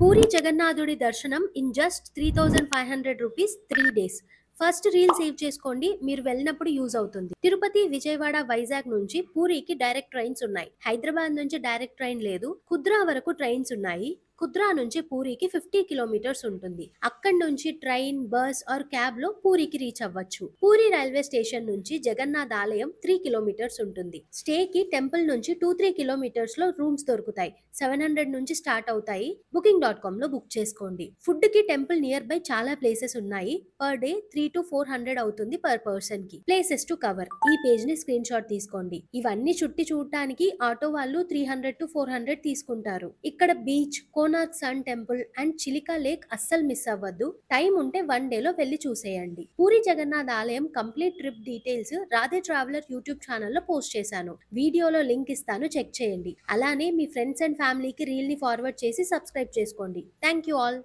పూరి జగన్నాథుడి దర్శనం in just 3500 rupees 3 days. First reel save చేసుకోండి, మీరు వెళ్ళినప్పుడు యూజ్ అవుతుంది. తిరుపతి, విజయవాడ, వైజాగ్ నుంచి పూరికి డైరెక్ట్ ట్రైన్స్ ఉన్నాయి. హైదరాబాద్ నుంచి డైరెక్ట్ ట్రైన్ లేదు. కుద్రా వరకు ట్రైన్స్ ఉన్నాయి. కుద్రా నుంచి పూరికి 50 కిలోమీటర్స్ ఉంటుంది. అక్కడి నుంచి ట్రైన్, బస్ ఆర్ క్యాబ్ లో పూరికి రీచ్ అవ్వచ్చు. పూరి రైల్వే స్టేషన్ నుంచి జగన్నాథ్ ఆలయం 3 కిలోమీటర్స్ ఉంటుంది. స్టే కి టెంపుల్ నుంచి 2-3 కిలోమీటర్స్ లో రూమ్స్ దొరుకుతాయి. 700 నుంచి స్టార్ట్ అవుతాయి. booking.com లో బుక్ చేసుకోండి. ఫుడ్ కి టెంపుల్ నియర్ బై చాలా ప్లేసెస్ ఉన్నాయి. పర్ డే 300 to 400 అవుతుంది పర్ పర్సన్ కి. ప్లేసెస్ టు కవర్, ఈ పేజ్ ని స్క్రీన్ షాట్ తీసుకోండి. ఇవన్నీ చుట్టి చూడటానికి ఆటో వాళ్ళు 300 to 400 తీసుకుంటారు. ఇక్కడ beach, Konark sun temple and Chilika lake అస్సలు మిస్ అవ్వద్దు. టైం ఉంటే 1 డే లో వెళ్లి చూసేయండి. పూరి జగన్నాథ్ ఆలయం complete trip details Radhe traveller YouTube ఛానల్లో పోస్ట్ చేశాను. వీడియోలో లింక్ ఇస్తాను, చెక్ చేయండి. అలానే మీ ఫ్రెండ్స్ అండ్ ఫ్యామిలీకి రీల్ ని ఫార్వర్డ్ చేసి సబ్స్క్రైబ్ చేసుకోండి. Thank you all.